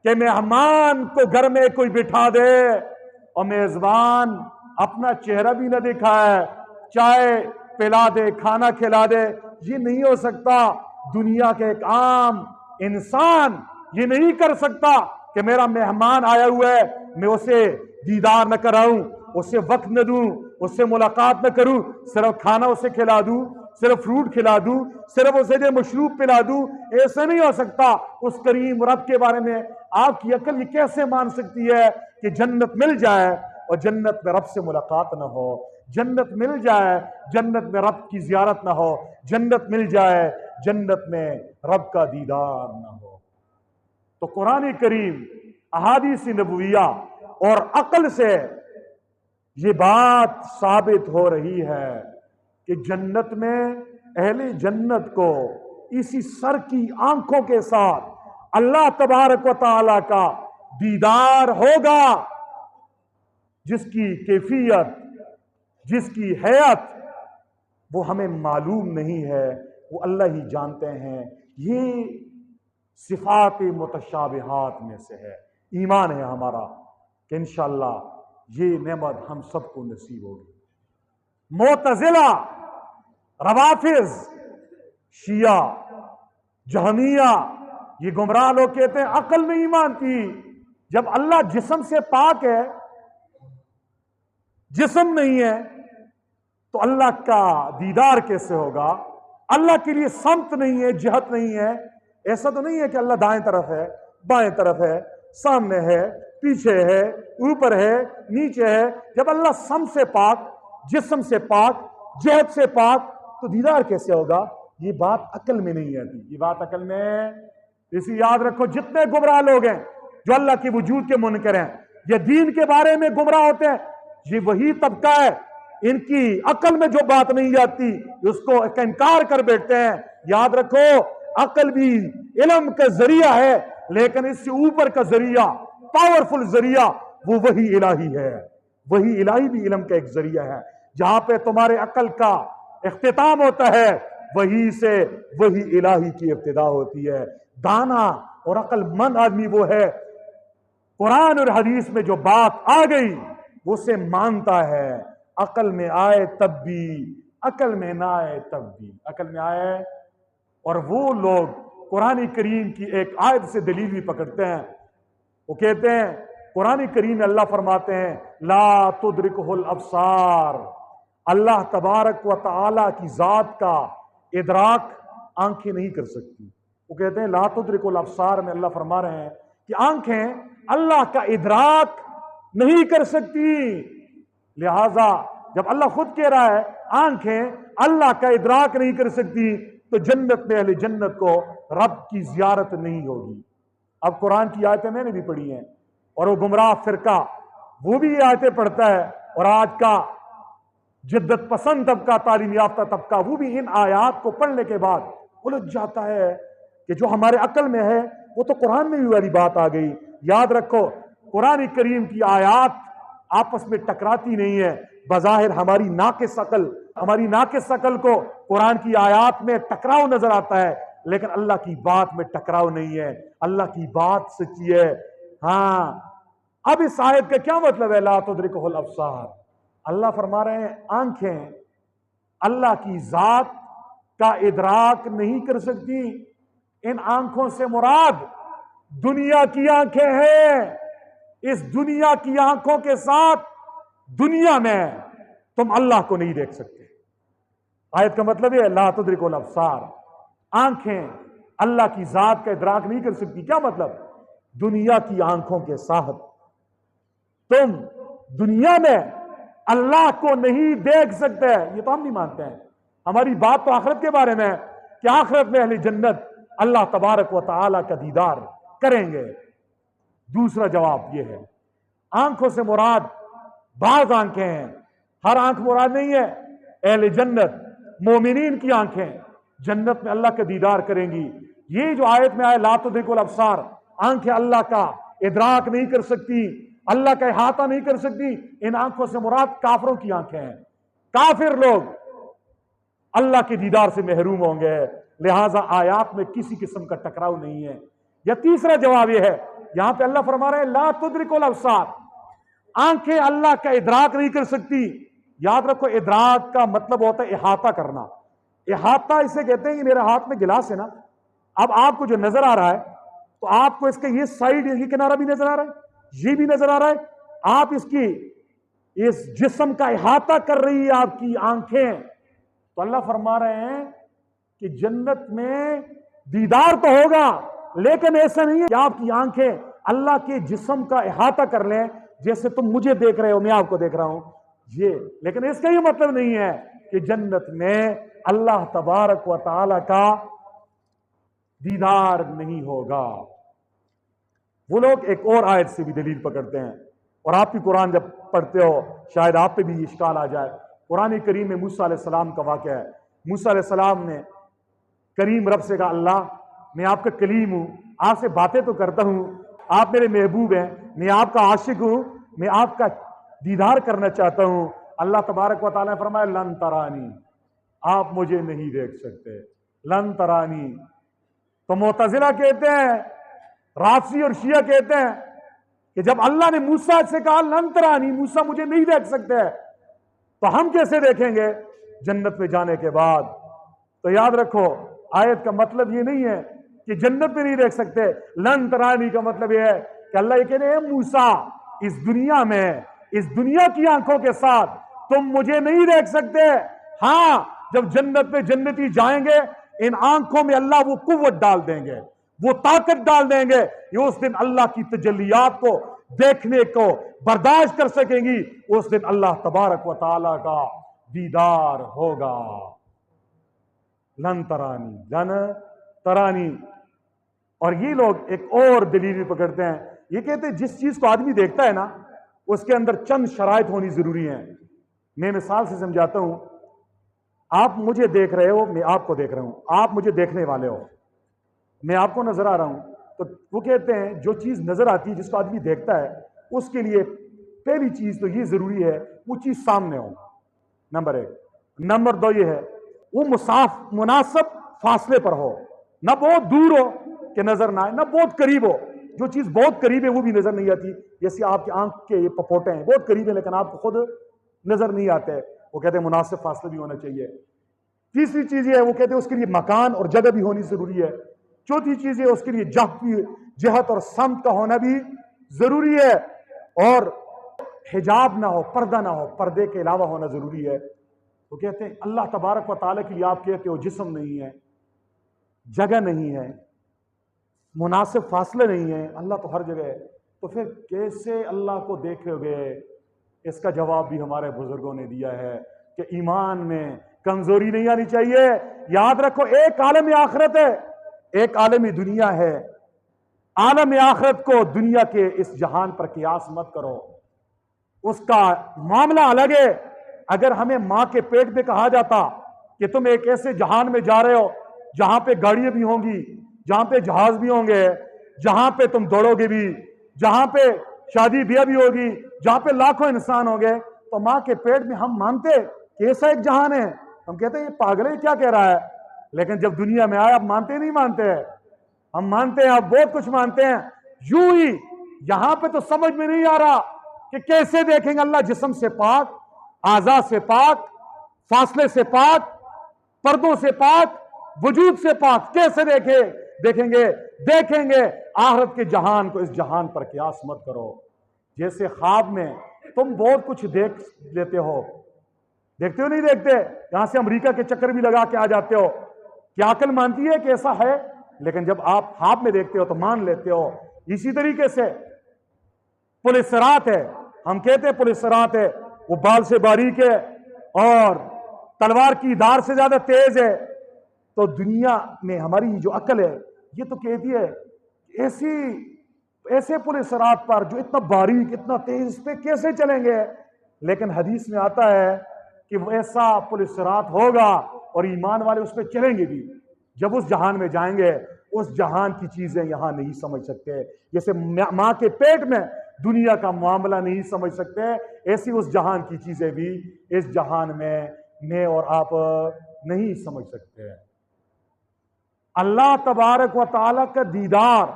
کہ مہمان کو گھر میں کوئی بٹھا دے اور میزبان اپنا چہرہ بھی نہ دکھائے، چائے پلا دے، کھانا کھلا دے۔ یہ نہیں ہو سکتا۔ دنیا کے ایک عام انسان یہ نہیں کر سکتا کہ میرا مہمان آیا ہوا ہے، میں اسے دیدار نہ کراؤں، اسے وقت نہ دوں، اس سے ملاقات نہ کروں، صرف کھانا اسے کھلا دوں، صرف فروٹ کھلا دوں، صرف اسے جو مشروب پلا دوں۔ ایسا نہیں ہو سکتا۔ اس کریم رب کے بارے میں آپ کی عقل یہ کیسے مان سکتی ہے کہ جنت مل جائے اور جنت میں رب سے ملاقات نہ ہو، جنت مل جائے جنت میں رب کی زیارت نہ ہو، جنت مل جائے جنت میں رب کا دیدار نہ ہو؟ تو قرآن کریم، احادیث نبویہ اور عقل سے یہ بات ثابت ہو رہی ہے کہ جنت میں اہل جنت کو اسی سر کی آنکھوں کے ساتھ اللہ تبارک و تعالی کا دیدار ہوگا، جس کی کیفیت، جس کی حیت وہ ہمیں معلوم نہیں ہے، وہ اللہ ہی جانتے ہیں۔ یہ صفات متشابہات میں سے ہے۔ ایمان ہے ہمارا کہ انشاءاللہ یہ نعمت ہم سب کو نصیب ہوگی۔ معتزلہ، روافض، شیعہ، جہمیہ، یہ گمراہ لوگ کہتے ہیں عقل نہیں مانتی۔ جب اللہ جسم سے پاک ہے، جسم نہیں ہے، تو اللہ کا دیدار کیسے ہوگا؟ اللہ کے لیے سمت نہیں ہے، جہت نہیں ہے۔ ایسا تو نہیں ہے کہ اللہ دائیں طرف ہے، بائیں طرف ہے، سامنے ہے، پیچھے ہے، اوپر ہے، نیچے ہے۔ جب اللہ سم سے پاک، جسم سے پاک، جہت سے پاک، تو دیدار کیسے ہوگا؟ یہ بات عقل میں نہیں آتی۔ یہ بات عقل میں، اسی یاد رکھو جتنے گمراہ لوگ ہیں جو اللہ کے وجود کے منکر ہیں، یہ دین کے بارے میں گمراہ ہوتے ہیں، یہ وہی طبقہ ہے، ان کی عقل میں جو بات نہیں جاتی اس کو انکار کر بیٹھتے ہیں۔ یاد رکھو عقل بھی علم کا ذریعہ ہے، لیکن اس سے اوپر کا ذریعہ، پاورفل ذریعہ، وہ وہی الہی ہے۔ وہی الہی بھی علم کا ایک ذریعہ ہے۔ جہاں پہ تمہارے عقل کا اختتام ہوتا ہے، وہی سے وہی الہی کی ابتدا ہوتی ہے۔ دانا اور عقل مند آدمی وہ ہے قرآن اور حدیث میں جو بات آ گئی وہ اسے مانتا ہے، عقل میں آئے تب بھی، عقل میں نہ آئے تب بھی، عقل میں آئے۔ اور وہ لوگ قرآن کریم کی ایک آیت سے دلیل بھی پکڑتے ہیں۔ وہ کہتے ہیں قرآن کریم میں اللہ فرماتے ہیں لا تدرکہ الابصار، اللہ تبارک و تعالی کی ذات کا ادراک آنکھیں نہیں کر سکتی۔ وہ کہتے ہیں لا تدرکہ الابصار میں اللہ فرما رہے ہیں کہ آنکھیں اللہ کا ادراک نہیں کر سکتی۔ لہذا جب اللہ خود کہہ رہا ہے آنکھیں اللہ کا ادراک نہیں کر سکتی، تو جنت میں اہل جنت کو رب کی زیارت نہیں ہوگی۔ اب قرآن کی آیتیں میں نے بھی پڑھی ہیں، اور وہ گمراہ فرقہ وہ بھی یہ آیتیں پڑھتا ہے، اور آج کا جدت پسند طبقہ، تعلیم یافتہ طبقہ، وہ بھی ان آیات کو پڑھنے کے بعد الجھ جاتا ہے کہ جو ہمارے عقل میں ہے وہ تو قرآن میں بھی والی بات آ گئی۔ یاد رکھو قرآن کریم کی آیات آپس میں ٹکراتی نہیں ہے۔ بظاہر ہماری ناقص عقل کو قرآن کی آیات میں ٹکراؤ نظر آتا ہے، لیکن اللہ کی بات میں ٹکراؤ نہیں ہے، اللہ کی بات سچی ہے۔ ہاں، اب اس آیت کا کیا مطلب ہے لا تدرکہ الابصار؟ اللہ فرما رہے ہیں آنکھیں اللہ کی ذات کا ادراک نہیں کر سکتی۔ ان آنکھوں سے مراد دنیا کی آنکھیں ہیں۔ اس دنیا کی آنکھوں کے ساتھ دنیا میں تم اللہ کو نہیں دیکھ سکتے۔ آیت کا مطلب ہے لا تدرکہ الابصار، آنکھیں اللہ کی ذات کا ادراک نہیں کر سکتی۔ کیا مطلب؟ دنیا کی آنکھوں کے ساتھ تم دنیا میں اللہ کو نہیں دیکھ سکتے۔ یہ تو ہم نہیں مانتے ہیں۔ ہماری بات تو آخرت کے بارے میں ہے کہ آخرت میں اہل جنت اللہ تبارک و تعالی کا دیدار کریں گے۔ دوسرا جواب یہ ہے آنکھوں سے مراد بعض آنکھیں ہیں، ہر آنکھ مراد نہیں ہے۔ اہل جنت مومنین کی آنکھیں جنت میں اللہ کا دیدار کریں گی، یہ جو آیت میں آئے لا تدرکل ابصار، آنکھیں اللہ کا ادراک نہیں کر سکتی، اللہ کا احاطہ نہیں کر سکتی، ان آنکھوں سے مراد کافروں کی آنکھیں ہیں۔ کافر لوگ اللہ کے دیدار سے محروم ہوں گے، لہٰذا آیات میں کسی قسم کا ٹکراؤ نہیں ہے۔ یا تیسرا جواب یہ ہے، یہاں پہ اللہ فرما رہے ہیں لا تدرکل ابصار، آنکھیں اللہ کا ادراک نہیں کر سکتی۔ یاد رکھو ادراک کا مطلب ہوتا ہے احاطہ کرنا۔ احاطہ اسے کہتے ہیں کہ میرے ہاتھ میں گلاس ہے نا، اب آپ کو جو نظر آ رہا ہے تو آپ کو اس کے یہ سائڈ، یہ کنارہ بھی نظر آ رہا ہے، یہ بھی نظر آ رہا ہے، آپ اس جسم کا احاطہ کر رہی ہے آپ کی آنکھیں۔ تو اللہ فرما رہے ہیں کہ جنت میں دیدار تو ہوگا، لیکن ایسا نہیں ہے کہ آپ کی آنکھیں اللہ کے جسم کا احاطہ کر لیں، جیسے تم مجھے دیکھ رہے ہو میں آپ کو دیکھ رہا ہوں یہ، لیکن اس کا یہ مطلب نہیں ہے کہ جنت میں اللہ تبارک و تعالی کا دیدار نہیں ہوگا۔ وہ لوگ ایک اور آیت سے بھی دلیل پکڑتے ہیں، اور آپ بھی قرآن جب پڑھتے ہو شاید آپ پہ بھی اشکال آ جائے۔ قرآن کریم میں موسیٰ علیہ السلام کا واقعہ ہے۔ موسیٰ علیہ السلام نے کریم رب سے کہا اللہ میں آپ کا کلیم ہوں، آپ سے باتیں تو کرتا ہوں، آپ میرے محبوب ہیں، میں آپ کا عاشق ہوں، میں آپ کا دیدار کرنا چاہتا ہوں۔ اللہ تبارک و تعالیٰ نے فرمایا لن ترانی، آپ مجھے نہیں دیکھ سکتے، لن ترانی۔ تو معتزلہ کہتے ہیں، رافضی اور شیعہ کہتے ہیں کہ جب اللہ نے موسیٰ سے کہا لن ترانی، موسیٰ مجھے نہیں دیکھ سکتے، تو ہم کیسے دیکھیں گے جنت میں جانے کے بعد؟ تو یاد رکھو آیت کا مطلب یہ نہیں ہے کہ جنت میں نہیں دیکھ سکتے۔ لن ترانی کا مطلب یہ ہے کہ اللہ یہ کہہ رہے ہیں موسیٰ اس دنیا میں، اس دنیا کی آنکھوں کے ساتھ تم مجھے نہیں دیکھ سکتے، ہاں جب جنت میں جنتی جائیں گے ان آنکھوں میں اللہ وہ قوت ڈال دیں گے، وہ طاقت ڈال دیں گے، یہ اس دن اللہ کی تجلیات کو دیکھنے کو برداشت کر سکیں گی، اس دن اللہ تبارک و تعالی کا دیدار ہوگا۔ لن ترانی، لن ترانی۔ اور یہ لوگ ایک اور دلیل بھی پکڑتے ہیں، یہ کہتے ہیں جس چیز کو آدمی دیکھتا ہے نا اس کے اندر چند شرائط ہونی ضروری ہیں۔ میں مثال سے سمجھاتا ہوں، آپ مجھے دیکھ رہے ہو، میں آپ کو دیکھ رہا ہوں، آپ مجھے دیکھنے والے ہو، میں آپ کو نظر آ رہا ہوں، تو وہ کہتے ہیں جو چیز نظر آتی ہے جس کو آدمی دیکھتا ہے اس کے لیے پہلی چیز تو یہ ضروری ہے وہ چیز سامنے ہو، نمبر ایک۔ نمبر دو یہ ہے وہ مناسب فاصلے پر ہو، نہ بہت دور ہو کہ نظر نہ آئے، نہ بہت قریب ہو۔ جو چیز بہت قریب ہے وہ بھی نظر نہیں آتی، جیسے آپ کی آنکھ کے یہ پپوٹے ہیں بہت قریب ہیں لیکن آپ کو خود نظر نہیں آتے، وہ کہتے ہیں مناسب فاصلے بھی ہونا چاہیے۔ تیسری چیز یہ ہے وہ کہتے ہیں اس کے لیے مکان اور جگہ بھی ہونی ضروری ہے۔ چوتھی چیز یہ اس کے لیے جہت اور سمت کا ہونا بھی ضروری ہے، اور حجاب نہ ہو، پردہ نہ ہو، پردے کے علاوہ ہونا ضروری ہے۔ وہ کہتے ہیں اللہ تبارک و تعالیٰ کے لیے آپ کہتے ہو جسم نہیں ہے، جگہ نہیں ہے، مناسب فاصلے نہیں ہے، اللہ تو ہر جگہ ہے، تو پھر کیسے اللہ کو دیکھو گے؟ اس کا جواب بھی ہمارے بزرگوں نے دیا ہے کہ ایمان میں کمزوری نہیں آنی چاہیے۔ یاد رکھو ایک عالم آخرت ہے، ایک عالمی دنیا ہے، عالم آخرت کو دنیا کے اس جہان پر قیاس مت کرو، اس کا معاملہ الگ ہے۔ اگر ہمیں ماں کے پیٹ میں کہا جاتا کہ تم ایک ایسے جہان میں جا رہے ہو جہاں پہ گاڑیاں بھی ہوں گی، جہاں پہ جہاز بھی ہوں گے، جہاں پہ تم دوڑو گے بھی، جہاں پہ شادی بیاہ بھی ہوگی، جہاں پہ لاکھوں انسان ہوں گے، تو ماں کے پیٹ میں ہم مانتے کہ ایسا ایک جہان ہے، ہم کہتے ہیں یہ پاگل ہے کیا کہہ رہا ہے، لیکن جب دنیا میں آئے اب مانتے نہیں مانتے، ہم مانتے ہیں، اب بہت کچھ مانتے ہیں۔ یوں ہی یہاں پہ تو سمجھ میں نہیں آ رہا کہ کیسے دیکھیں گے اللہ جسم سے پاک، اعضاء سے پاک، فاصلے سے پاک، پردوں سے پاک، وجود سے پاک، کیسے دیکھیں گے آخرت کے جہان کو اس جہان پر قیاس مت کرو۔ جیسے خواب میں تم بہت کچھ دیکھ لیتے ہو، دیکھتے ہو نہیں دیکھتے، یہاں سے امریکہ کے چکر بھی لگا کے آ جاتے ہو، کیا عقل مانتی ہے کہ ایسا ہے؟ لیکن جب آپ خواب میں دیکھتے ہو تو مان لیتے ہو۔ اسی طریقے سے پل صراط ہے، ہم کہتے ہیں پل صراط ہے، وہ بال سے باریک ہے اور تلوار کی دھار سے زیادہ تیز ہے، تو دنیا میں ہماری جو عقل ہے یہ تو کہتی ہے ایسے پل صراط پر جو اتنا باریک اتنا تیز اس پہ کیسے چلیں گے؟ لیکن حدیث میں آتا ہے کہ وہ ایسا پل صراط ہوگا اور ایمان والے اس پہ چلیں گے بھی۔ جب اس جہان میں جائیں گے اس جہان کی چیزیں یہاں نہیں سمجھ سکتے، جیسے ماں کے پیٹ میں دنیا کا معاملہ نہیں سمجھ سکتے، ایسی اس جہان کی چیزیں بھی اس جہان میں اور آپ نہیں سمجھ سکتے۔ اللہ تبارک و تعالیٰ کا دیدار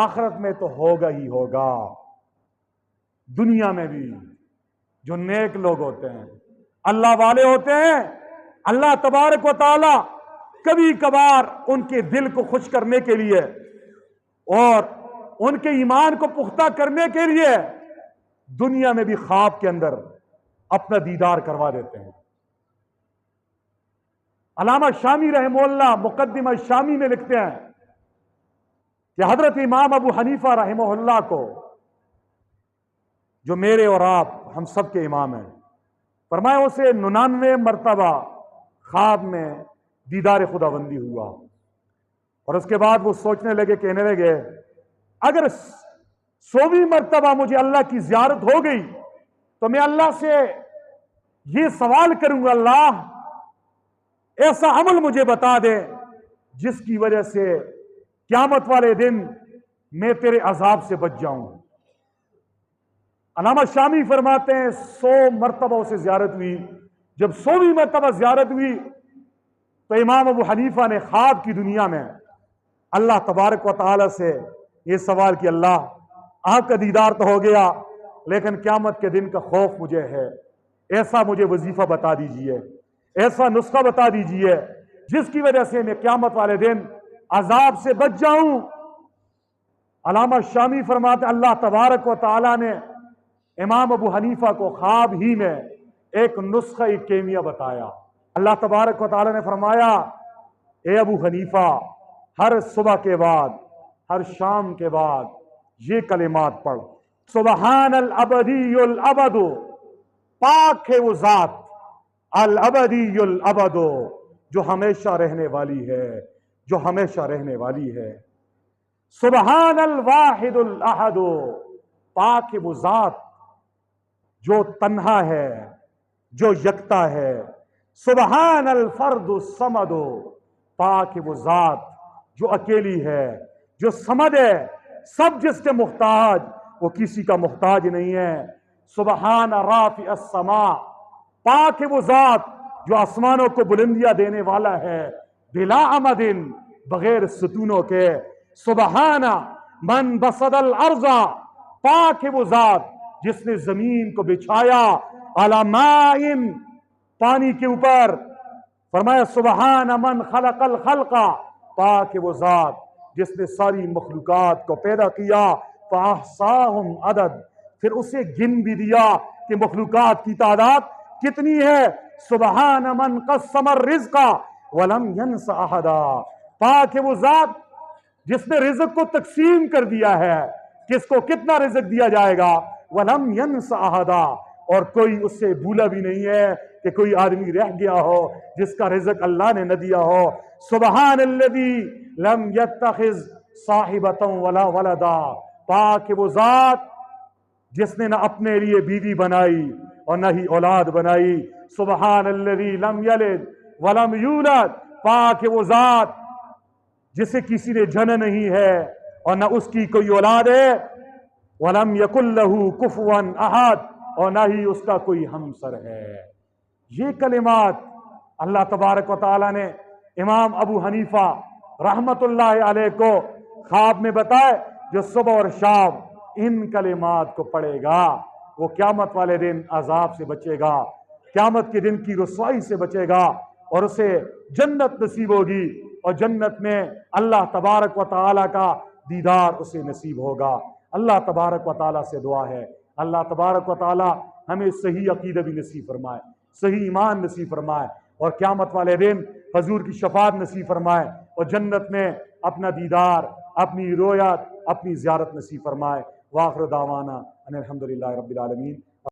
آخرت میں تو ہوگا ہی ہوگا، دنیا میں بھی جو نیک لوگ ہوتے ہیں، اللہ والے ہوتے ہیں، اللہ تبارک و تعالیٰ کبھی کبھار ان کے دل کو خوش کرنے کے لیے اور ان کے ایمان کو پختہ کرنے کے لیے دنیا میں بھی خواب کے اندر اپنا دیدار کروا دیتے ہیں۔ علامہ شامی رحمہ اللہ مقدمہ شامی میں لکھتے ہیں کہ حضرت امام ابو حنیفہ رحمہ اللہ کو، جو میرے اور آپ ہم سب کے امام ہیں، فرمایا اسے 99 مرتبہ خواب میں دیدار خداوندی ہوا، اور اس کے بعد وہ سوچنے لگے، کہنے لگے اگر 100ویں مرتبہ مجھے اللہ کی زیارت ہو گئی تو میں اللہ سے یہ سوال کروں گا، اللہ ایسا عمل مجھے بتا دے جس کی وجہ سے قیامت والے دن میں تیرے عذاب سے بچ جاؤں۔ علامہ شامی فرماتے ہیں 100 مرتبہ اسے زیارت ہوئی، جب 100ویں مرتبہ زیارت ہوئی تو امام ابو حنیفہ نے خواب کی دنیا میں اللہ تبارک و تعالی سے یہ سوال کیا، اللہ آپ کا دیدار تو ہو گیا لیکن قیامت کے دن کا خوف مجھے ہے، ایسا مجھے وظیفہ بتا دیجئے، ایسا نسخہ بتا دیجئے جس کی وجہ سے میں قیامت والے دن عذاب سے بچ جاؤں۔ علامہ شامی فرماتے اللہ تبارک و تعالی نے امام ابو حنیفہ کو خواب ہی میں ایک نسخہ کیمیا بتایا۔ اللہ تبارک و تعالی نے فرمایا، اے ابو حنیفہ ہر صبح کے بعد، ہر شام کے بعد یہ کلمات پڑھ، سبحان الابدی الابد، پاک ہے وہ ذات الابدی الابد جو ہمیشہ رہنے والی ہے، جو ہمیشہ رہنے والی ہے۔ سبحان الواحد الاحد، پاک ہے وہ ذات جو تنہا ہے، جو یکتا ہے۔ سبحان الفرد الصمد، پاک ہے وہ ذات جو اکیلی ہے، جو صمد ہے، سب جس کے محتاج، وہ کسی کا محتاج نہیں ہے۔ سبحان رافع السماء، پاک ہے وہ ذات جو آسمانوں کو بلندیاں دینے والا ہے، بلا عمد، بغیر ستونوں کے۔ سبحان من بسط الارض، پاک ہے وہ ذات جس نے زمین کو بچھایا، علی ماء، پانی کے اوپر۔ فرمایا سبحان من خلق الخلق، پاک ہے وہ ذات جس نے ساری مخلوقات کو پیدا کیا، فاحصاہم عدد، پھر اسے گن بھی دیا کہ مخلوقات کی تعداد کتنی ہے۔ سبحان من قسم الرزق ولم ینس احدا، پاک ہے وہ ذات جس نے رزق کو تقسیم کر دیا ہے، کس کو کتنا رزق دیا جائے گا، ولم ینس احدا، اور کوئی اس سے بھولا بھی نہیں ہے کہ کوئی آدمی رہ گیا ہو جس کا رزق اللہ نے نہ دیا ہو۔ سبحان الذی لم یتخذ صاحبۃ ولا ولدا، پاک ہے وہ ذات جس نے نہ اپنے لیے بیوی بنائی اور نہ ہی اولاد بنائی۔ سبحان الذی لم یلد ولم یولد، پاک ہے وہ ذات جسے کسی نے جنا نہیں ہے اور نہ اس کی کوئی اولاد ہے۔ ولم یکن لہ کفوا احد، اور نہ ہی اس کا کوئی ہمسر ہے۔ یہ کلمات اللہ تبارک و تعالی نے امام ابو حنیفہ رحمت اللہ علیہ کو خواب میں بتائے، جو صبح اور شام ان کلمات کو پڑھے گا وہ قیامت والے دن عذاب سے بچے گا، قیامت کے دن کی رسوائی سے بچے گا، اور اسے جنت نصیب ہوگی، اور جنت میں اللہ تبارک و تعالی کا دیدار اسے نصیب ہوگا۔ اللہ تبارک و تعالی سے دعا ہے اللہ تبارک و تعالی ہمیں صحیح عقیدہ بھی نصیب فرمائے، صحیح ایمان نصیب فرمائے، اور قیامت والے دن حضور کی شفاعت نصیب فرمائے، اور جنت میں اپنا دیدار، اپنی رویت، اپنی زیارت نصیب فرمائے۔ وآخر دعوانا ان الحمدللہ رب العالمین۔